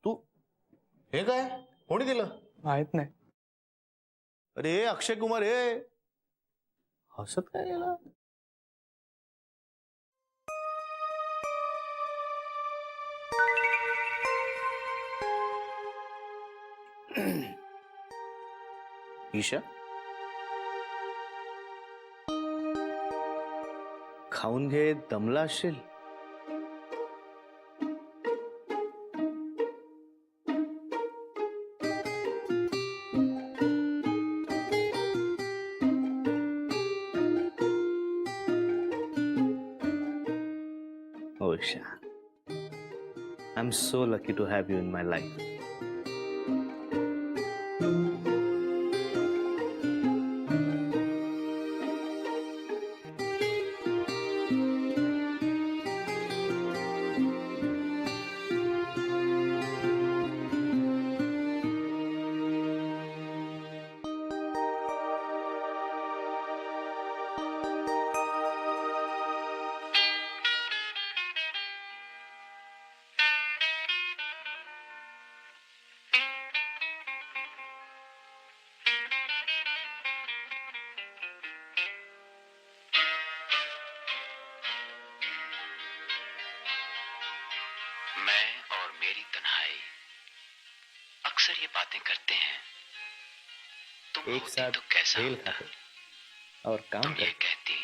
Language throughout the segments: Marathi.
तू हे काय कोणी दिलं? माहित नाही. अरे अक्षय कुमार हे हसत काय गेला? ईशा खाऊन घे, दमला असशील. Oh, Isha. I'm so lucky to have you in my life. मैं और मेरी तन्हाई अक्सर ये बातें करते हैं. तुम एक होती साथ तो कैसा खेल होता? खाते और काम तुम ये करते. कहती,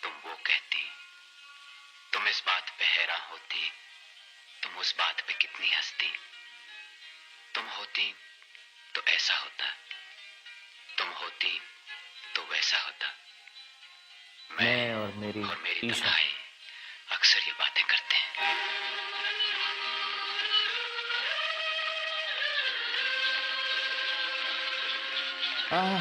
तुम वो कहती, तुम इस बात पे हैरान होती, तुम उस बात पे कितनी हंसती. तुम होती तो ऐसा होता, तुम होती तो वैसा होता. मैं और मेरी ईशा. तन्हाई अक्सर ये बातें करते हैं. आह.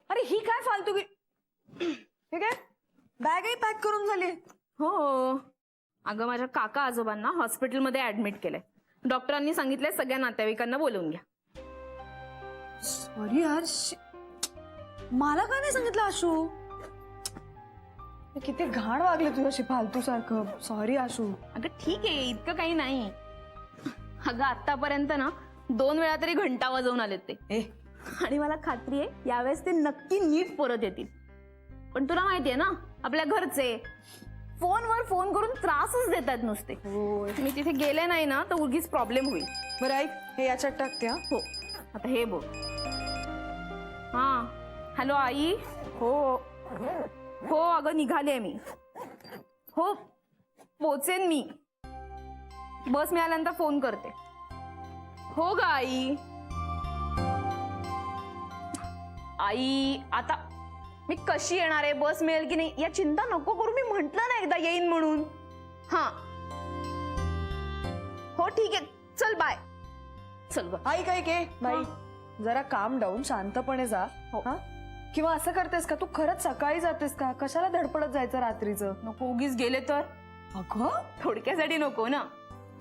अरे ही काय फालतू हे काय बॅगही पॅक करून झाली. हो अगं माझ्या काका आजोबांना हॉस्पिटलमध्ये ऍडमिट केलंय. डॉक्टरांनी सांगितलंय सगळ्या नातेवाईकांना बोलवून घ्या. सॉरी यार मला का नाही सांगितलं आशू. किती घाण वागले तुझ्याशी फालतू सारखं. सॉरी आशू. अगं ठीक आहे इतकं काही नाही. अगं आतापर्यंत ना 2 वेळा तरी घंटा वाजवून आलेत ते. आणि मला खात्री आहे यावेळेस ते नक्की नीट परत येतील. पण तुला माहितीये ना आपल्या घरचे फोनवर फोन करून त्रासच देतात नुसते. मी तिथे गेले नाही ना तर उगीच प्रॉब्लेम होईल. बरं ऐक हे याच्यात टाकते. हा हो आता हे बोल. हा हॅलो आई. हो हो अगं निघाले मी. हो पोचेन मी. बस मिळाल्यानंतर फोन करते. हो ग आई. आई आता मी कशी येणार आहे बस मिळेल की नाही या चिंता नको करू. मी म्हंटल ना एकदा येईन म्हणून. हा हो ठीक आहे चल बाय. चल ग. ऐक ऐक बाई जरा काम डाऊन शांतपणे जा. हा किंवा असं करतेस का तू खरंच सकाळी जातेस का. कशाला धडपडत जायचं रात्रीचं. नको उगीच गेले तर. अगं थोडक्यासाठी नको ना.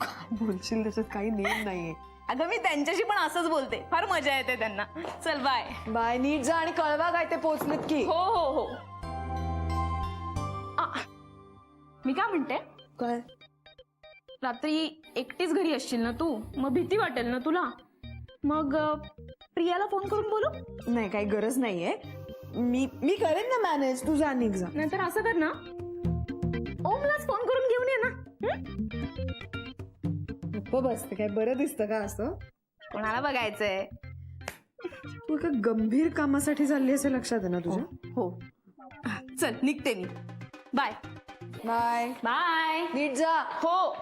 काय बोलशील त्याच्यात काही नेम नाहीये. अगं मी त्यांच्याशी पण असंच बोलते. फार मजा येते त्यांना. चल बाय. बाय नीट जा आणि कळवा काय ते पोचलेत की. हो हो हो. मी काय म्हणते काय रात्री एकटीच घरी असशील ना तू मग भीती वाटेल ना तुला. मग प्रियाला फोन करून बोलू. नाही काही गरज नाहीये. मी करेन ना मॅनेज. तू जा निघ जा. नाहीतर असं कर ना ओमलाच फोन करून घेऊन ये ना. बसते काय बरं दिसतं का असं. कोणाला बघायचंय. तू एका गंभीर कामासाठी चालली असे लक्षात आहे ना तुझ्या. हो चल निघते मी. Bye bye bye. नीट जा. हो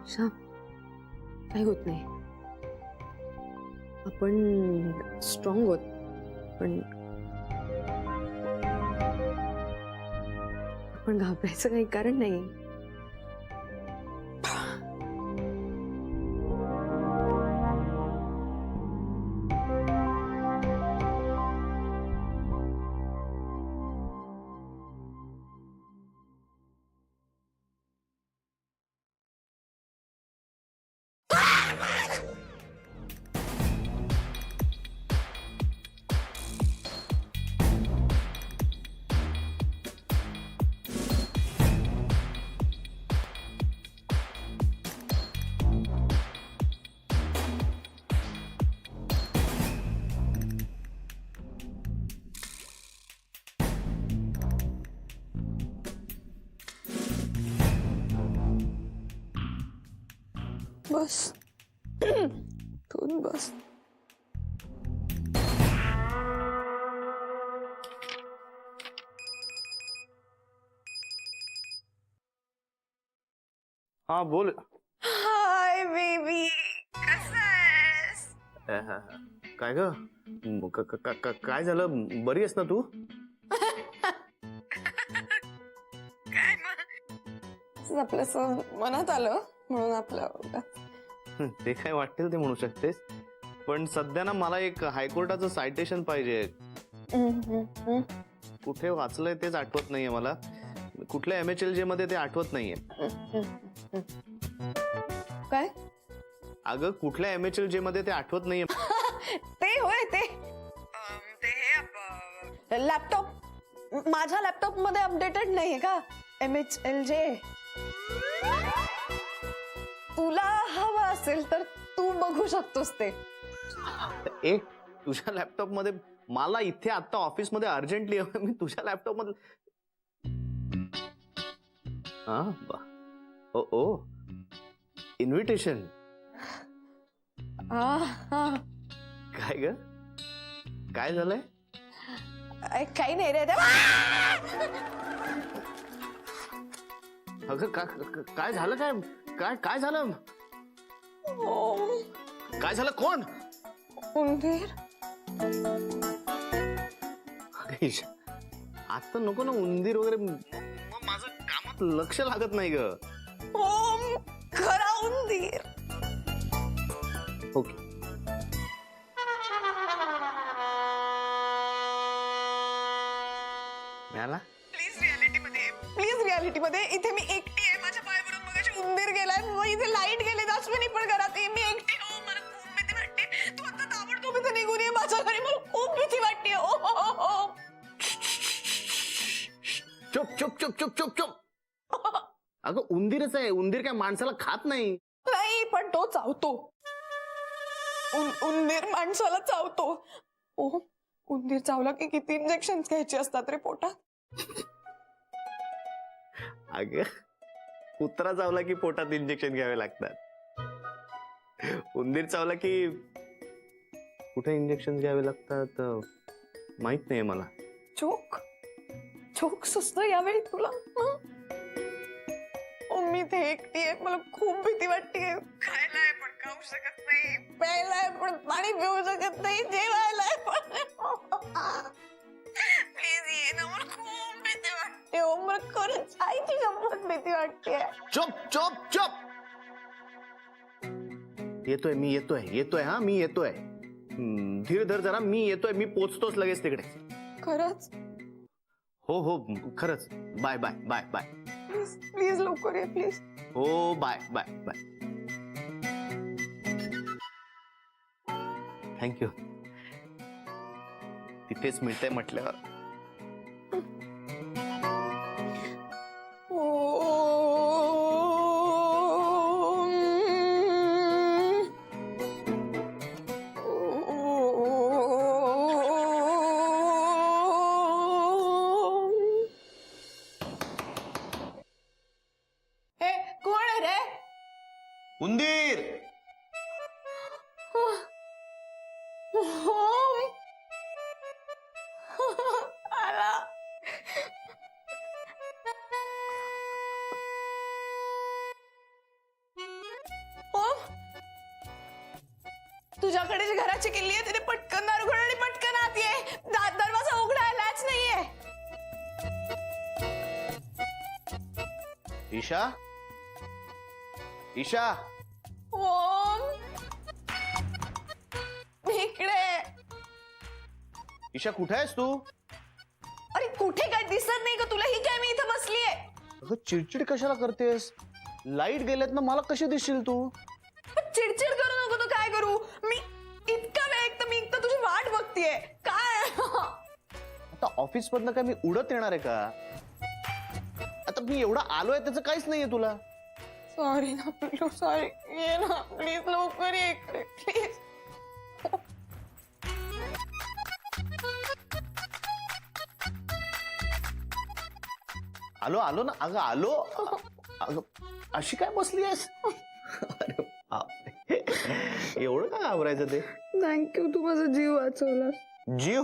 श्याम काही होत नाही. आपण स्ट्रॉंग आहोत. पण आपण घाबरायचं काही कारण नाही. बस तू बस. हा बोल. हाय बेबी, कसा आहेस? काय ग? काय झालं? बरी आहेस ना तू? काय मग आपलं सहज मनात आलं म्हणून आपलं. ते काय वाटेल ते म्हणू शकतेस, पण सध्या ना मला एक हायकोर्टाचं सायटेशन पाहिजे. कुठे वाचलंय तेच आठवत नाहीये मला. कुठल्या MHLJ मध्ये ते आठवत नाहीये. काय? अगं कुठल्या MHLJ मध्ये ते आठवत नाहीये. ते होय ते लॅपटॉप माझ्या लॅपटॉप मध्ये अपडेटेड नाहीये का MHLJ? तुला हवं असेल तर तू बघू शकतोस ते. एक तुझ्या लॅपटॉप मध्ये मला इथे आता ऑफिस मध्ये अर्जंटली हवं. मी तुझ्या लॅपटॉप मध्ये. ओ ओ इन्व्हिटेशन. काय ग? काय झालंय? काही नाही रे. अगं काय झालं? काय काय झालं? काय झालं? कोण? उंदीर. आता नको ना उंदीर वगैरे. माझं कामात लक्ष लागत नाही ग. ओम खरा उंदीर. ओके. मिळाला? प्लीज रियालिटी मध्ये इथे मी एकटी आहे. माझ्या पायावरून मगाशी उंदीर गेलाय. मग इथे लाईट गेले. अश्विनी पण घरात आहे. मी एकटी. हो मला खूप भीती वाटते. तू आता ताबडतोब इथे निघून ये माझ्या घरी. मला खूप भीती वाटते. ओ चुप चुप चुप चुप चुप चुप. अगं उंदीरच आहे. उंदीर काय माणसाला खात नाही. नाही पण तो चावतो. उंदीर माणसाला चावतो. ओ उंदीर चावला की किती इंजेक्शन घ्यायचे असतात रे पोटात? अगं कुत्रा चावला की पोटात इंजेक्शन घ्यावे लागतात. उंदीर चावला की कुठे इंजेक्शन घ्यावे लागतात माहित नाही मला. चोक सुचतं यावेळी तुला? मी ते एकटी आहे. मला खूप भीती वाटते. खायलाय पण खाऊ शकत नाही. प्यायलाय पण पाणी पिऊ शकत नाही. जेवायलाय पण. प्लीज ये ना. मला खूप भीती वाटते. ओ मला खरंच आईची गंमत भीती वाटते. चुप चुप चुप. येतोय मी. येतोय हा मी येतोय. धीर धर जरा. मी येतोय. मी पोचतोच लगेच तिकडे. खरंच? हो खरंच. Bye bye bye bye. Please लवकर ये प्लीज. हो बाय बाय बाय. थँक्यू. तिथेच मिळतंय म्हटल्यावर. उंदीर. आला. तुझ्याकडे जी घराची किल्ली आहे तिने पटकन दार उघड आणि पटकन आत ये. दरवाजा उघडायलाच नाहीये. ईशा, ईशा, ओम, मी इकडे. ईशा कुठे आहेस तू? अरे कुठे काय दिसत नाही का तुला? ही काय मी इथं बसलीये. अगं चिडचिड कशाला करतेस? लाईट गेल्यात ना, मला कशी दिसशील तू? चिडचिड करू नको. तू काय करू? मी इतका वेळ मी तुझी वाट बघतीये. काय आता ऑफिस मधनं काय मी उडत येणार आहे का? आता मी एवढा आलोय त्याचं काहीच नाहीये तुला. सॉरी ना पिल्लू, सॉरी. ये ना प्लीज, लवकर ये इकडे प्लीज. आलो आलो ना. अगं आलो. अगं अशी काय बसली आहेस? अरे बापरे. एवढं काय घाबरायचं ते? थँक्यू, तू माझा जीव वाचवला. जीव.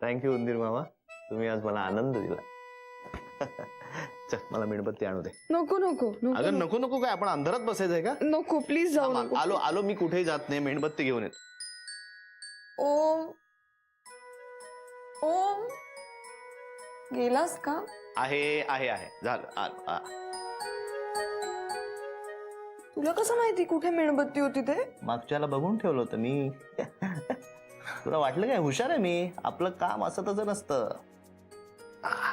थँक्यू उंदीर मामा, तुम्ही आज मला आनंद दिला. चल मला मेणबत्ती आणू दे. नको नको अगं नको नको काय, आपण अंधारात बसायचंय का? नको, प्लीज जाऊ नको. आलो आलो, मी कुठेही जात नाही, मेणबत्ती घेऊन येत. ओम, ओम, गेलास का? आहे आहे आहे, झालं आलो. तुला कसं माहिती कुठे मेणबत्ती होती ते? मागच्याला बघून ठेवलं होतं मी. तुला वाटलं काय हुशार आहे मी? आपलं काम असं तसं नसतं.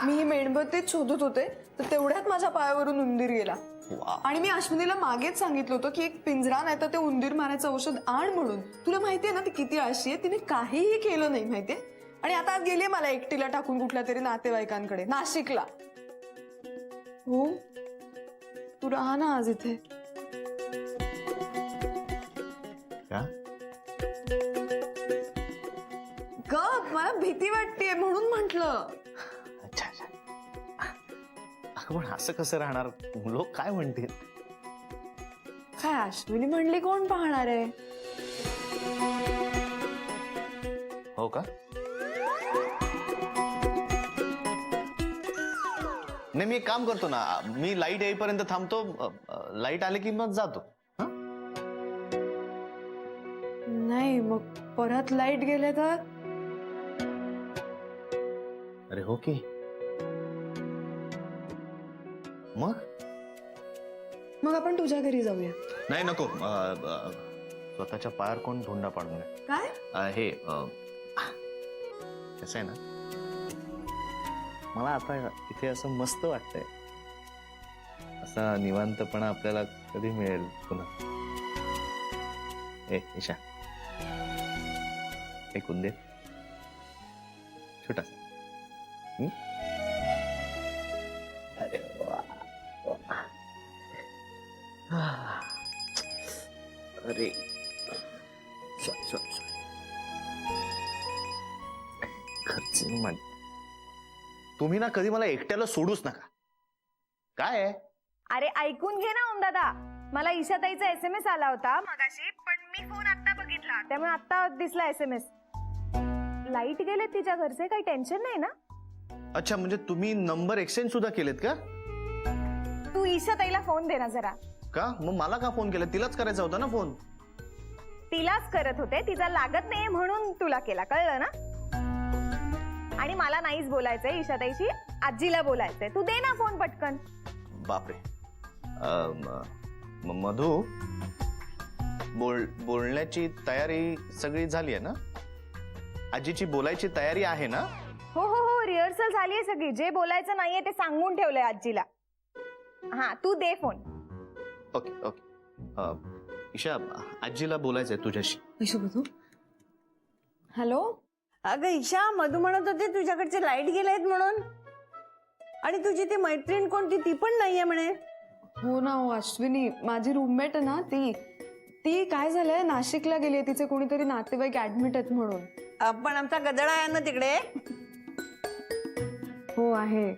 मी ही मेणबत्तीच शोधत होते तर तेवढ्यात माझ्या पायावरून उंदीर गेला. वा. आणि मी अश्विनीला मागेच सांगितलं होतं की एक पिंजरा नाही तर ते उंदीर मारायचं औषध आण म्हणून. तुला माहितीये ना ती किती आळशी आहे. तिने काहीही केलं नाही माहितीये. आणि आता गेली मला एकटीला टाकून कुठल्या तरी नातेवाईकांकडे नाशिकला. हो, तू राहा ना आज इथे. का? गप, मला भीती वाटतेय म्हणून म्हंटल. अच्छा अच्छा. अगं पण असं कसं राहणार? लोक काय म्हणतील? काय अश्विनी म्हणली कोण पाहणार आहे? हो का? नाही मी एक काम करतो ना, मी लाईट येईपर्यंत थांबतो. लाईट आले की मग जातो. नाही, मग परत लाईट गेले तर? अरे हो की. मग आपण तुझ्या घरी जाऊया. नाही नको. स्वतःच्या पायावर कोण धोंडा पाडून नये. काय? हे कसं आहे ना, मला आता इथे असं मस्त वाटतंय. असा निवांतपणा आपल्याला कधी मिळेल पुन्हा? ए ईशा, एक उंदीर छोटासा. अरे वा. अरे खर्च मान. तुम्ही ना कधी मला एकट्याला सोडूच नका. काय आहे? अरे ऐकून घे ना ओम दादा, मला ईशाताईचा SMS आला होता मगाशी, पण मी फोन आता बघितला त्यामुळे आता दिसला SMS. लाईट गेले तिच्या घरचे, काही टेन्शन नाही ना? अच्छा, म्हणजे तुम्ही नंबर एक्सचेंज सुद्धा केलेत का? तू ईशाताईला फोन दे ना जरा. का मग मला का फोन केला? तिलाच करायचा होता ना फोन. तिलाच करत होते, तिचा लागत नाहीये म्हणून तुला केला, कळलं ना? आणि मला नाहीच बोलायचंय ईशाताईशी, आजीला बोलायचंय. तू दे ना फोन पटकन. बापरे. मधू, बोलण्याची तयारी सगळी झाली आहे ना? आजीची बोलायची तयारी आहे ना? हो हो हो, रिहर्सल झालीये सगळी. जे बोलायचं नाहीये ते सांगून ठेवलंय आजीला. हा, तू दे फोन. Okay okay. ईशा, आजीला बोलायचंय तुझ्याशी. हॅलो. अगं ईशा, मधू म्हणत होते तुझ्याकडचे लाईट गेलेत म्हणून. आणि तुझी ती मैत्रीण कोणती, ती पण नाहीये म्हणे. हो ना, हो अश्विनी, माझी रूममेट आहे ना, ती काय झालंय, नाशिकला गेली. तिचे कोणीतरी नातेवाईक ऍडमिट आहेत म्हणून. पण आमचा गदडा आहे ना तिकडे. हो आहे.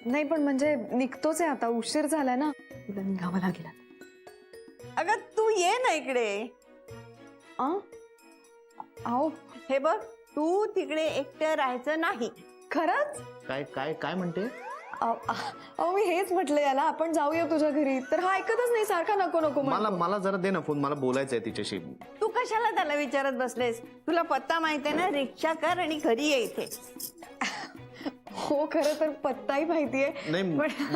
नाही पण म्हणजे निघतोच आहे आता, उशीर झालाय ना, तुला निघावं लागेल. अगं तू ये ना इकडे. आओ, हे बघ, तू तिकडे एकटं राहायचं नाही. खरंच? काय काय काय म्हणते? अहो मी हेच म्हटलं याला, आपण जाऊया तुझ्या घरी, तर हा ऐकतच नाही, सारखा नको नको म्हणतो. मला जरा दे ना फोन, मला बोलायचंय तिच्याशी. तू कशाला त्याला विचारत बसलेस? तुला पत्ता माहिती आहे ना, रिक्षा कर आणि घरी ये इथे. हो खरं तर पत्ताही माहितीये. नाही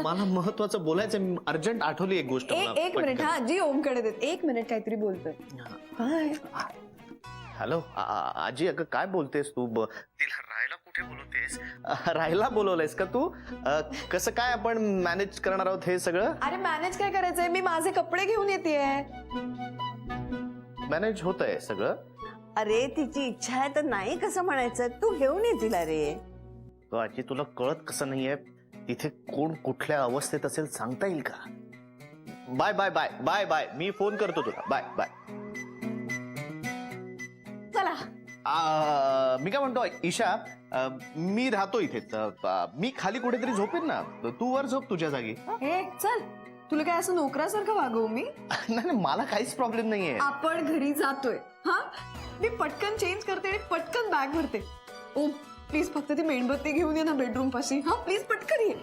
मला महत्वाचं बोलायचंय, अर्जंट आठवली एक गोष्ट मला. एक मिनिट, हा जी ओमकडे देत, एक मिनिट, काहीतरी बोलतोय. काय? हॅलो आजी, अगं काय बोलतेस तू? तिला राहायला कुठे बोलवतेस? राहायला बोलवलंयस का तू? कसं काय आपण मॅनेज करणार आहोत हे सगळं? अरे मॅनेज काय करायचंय, मी माझे कपडे घेऊन येतेय. मॅनेज होतंय सगळं. अरे तिची इच्छा आहे तर नाही कसं म्हणायचं? तू घेऊन ये तिला रे. तो आजी तुला कळत कसं नाहीये, तिथे कोण कुठल्या अवस्थेत असेल सांगता येईल का? Bye bye bye bye bye, मी फोन करतो तुला. Bye bye. चला. मी काय म्हणतो ईशा, मी राहतो इथेच. मी खाली कुठेतरी झोपेन ना, तू वर झोप तुझ्या जागी. हे चल, तुला काय असं नोकरासारखं वागवू मी? नाही मला काहीच प्रॉब्लेम नाहीये. आपण घरी जातोय. हा, मी पटकन चेंज करते आणि पटकन बॅग भरते. ओम प्लीज फक्त ती मेणबत्ती घेऊन ये ना बेडरूम पाशी. हा प्लीज पटकन ये.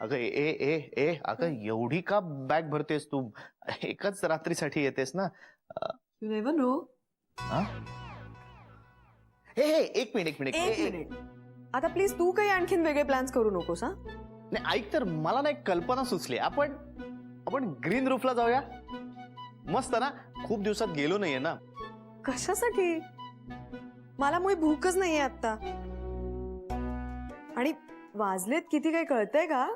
अगं ए अगं एवढी का बॅग भरतेस तू? एकच रात्रीसाठी येतेस ना? You never know. एक मिनिट. एक मिनिट, आता प्लीज तू काही आणखीन वेगळे प्लॅन्स करू नकोस. हा नाही ऐक तर, मला ना एक कल्पना सुचली. आपण ग्रीन रूफला जाऊया. मस्त ना, खूप दिवसात गेलो नाहीये ना. कशासाठी? मला मुळे भूकच नाहीये आता. आणि वाजलेत किती काही कळतंय का?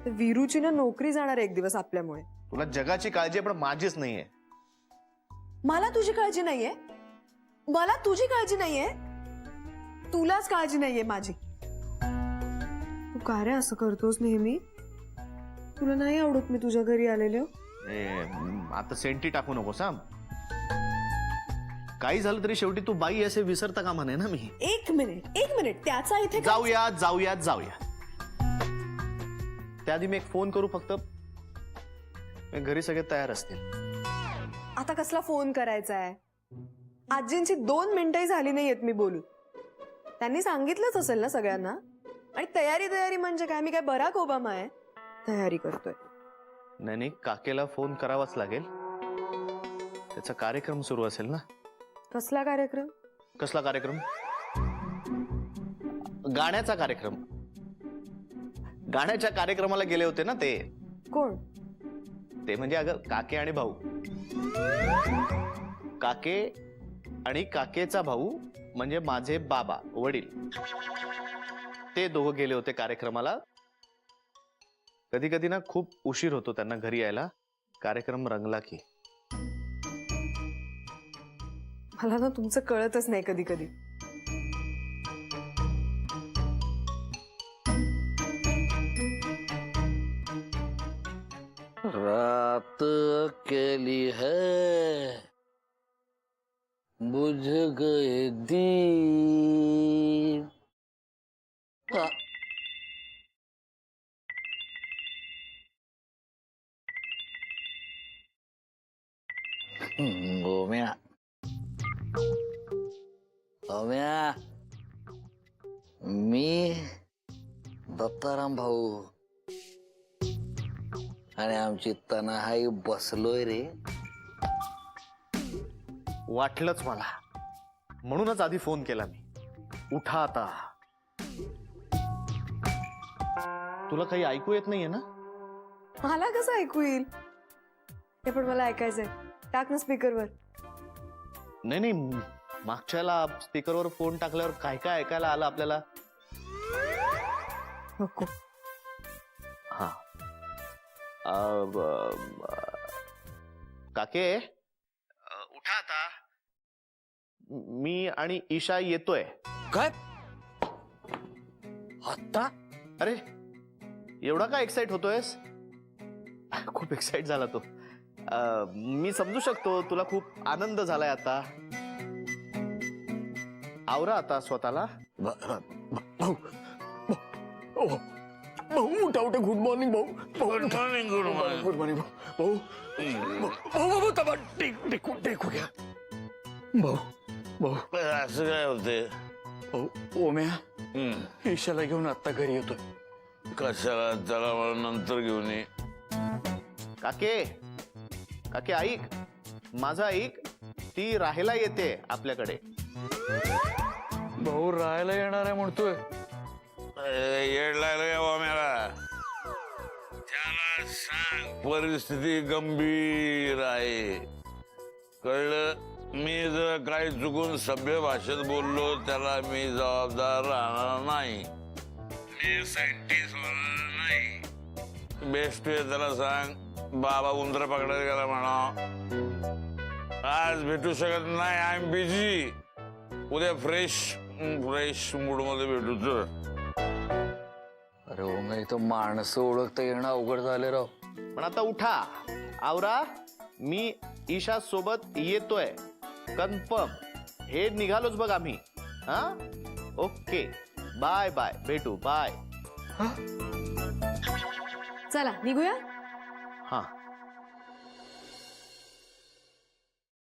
वीरूची ना नोकरी जाणार एक दिवस आपल्यामुळे. तुला जगाची काळजी आहे पण माझीच नाहीये. मला तुझी काळजी नाहीये, मला तुझी काळजी नाहीये, तुलाच काळजी नाहीये माझी. तू का रे असं करतोस नेहमी? तुला नाही आवडत मी तुझ्या घरी आलेलो? आता सेंटी टाकू नकोस हा. काही झालं तरी शेवटी तू बाई असे विसरता का म्हणे ना मी. एक मिनिट, त्याचा इथे जाऊया. त्याआधी मी एक फोन करू फक्त. घरी सगळे तयार असतील. आता कसला फोन करायचा आहे? आजींची 2 मिनिटंही झाली नाहीयेत मी बोलून. त्यांनी सांगितलंच असेल ना सगळ्यांना. आणि तयारी म्हणजे काय, मी काय बराक ओबामा आहे तयारी करतोय? नाही काकेला फोन करावाच लागेल. त्याचा कार्यक्रम सुरू असेल ना. कसला कार्यक्रम? कसला कार्यक्रम? गाण्याचा कार्यक्रम. गाण्याच्या कार्यक्रमाला गेले होते ना ते. कोण ते? म्हणजे अगं काके आणि भाऊ. काके आणि काकेचा भाऊ म्हणजे माझे बाबा वडील. ते दोघं गेले होते कार्यक्रमाला. कधी कधी ना खूप उशीर होतो त्यांना घरी यायला, कार्यक्रम रंगला की. मला ना तुमचं कळतच नाही कधी कधी. रात केली है बुझ गए दीप. गोम्या मी दत्ताराम भाऊ आणि आमची तनहाई बसलोय रे. वाटलंच मला, म्हणूनच आधी फोन केला मी. उठा आता. तुला काही ऐकू येत नाहीये ना? मला कसं ऐकू येईल? ते पण मला ऐकायचंय. टाक ना स्पीकरवर. नाही मागच्याला स्पीकरवर फोन टाकल्यावर काय काय ऐकायला आलं आपल्याला? नको. हा काके उठा आता. मी आणि ईशा येतोय. काय आता? अरे एवढा का एक्साइट होतोयस? खूप एक्साइट झाला तो. मी समजू शकतो, तुला खूप आनंद झालाय आता. आवरा आता स्वतःला. भाऊ उठा गुड मॉर्निंग भाऊ. गुड मॉर्निंग भाऊ. भाऊ टेक हो गया भाऊ. भाऊ असं काय होते भाऊ ओम्या ईशाला घेऊन आता घरी येतो. कशाला? त्याला मला नंतर घेऊन ये. काके काके ऐक, माझा ऐक, ती राहायला येते आपल्याकडे. भाऊ राहायला येणार आहे म्हणतोय. येड लागलं का ओम्याला? त्याला सांग परिस्थिती गंभीर आहे, कळलं? मी जर काही चुकून सभ्य भाषेत बोललो त्याला मी जबाबदार राहणार नाही. मी सायंटिस्ट होणार नाही. बेस्ट आहे, त्याला सांग बाबा उंदर पकडायला गेला म्हणा. आज भेटू शकत नाही, आय एम बिझी. उद्या फ्रेश मूड मध्ये भेटू. तर अरे ओम्या इथं माणसं ओळखता येणं अवघड झाले राव. पण आता उठा, आवरा, मी ईशा सोबत येतोय कन्फर्म. हे निघालोच बघ आम्ही. हा ओके, बाय बाय, भेटू, बाय. चला निघूया. हा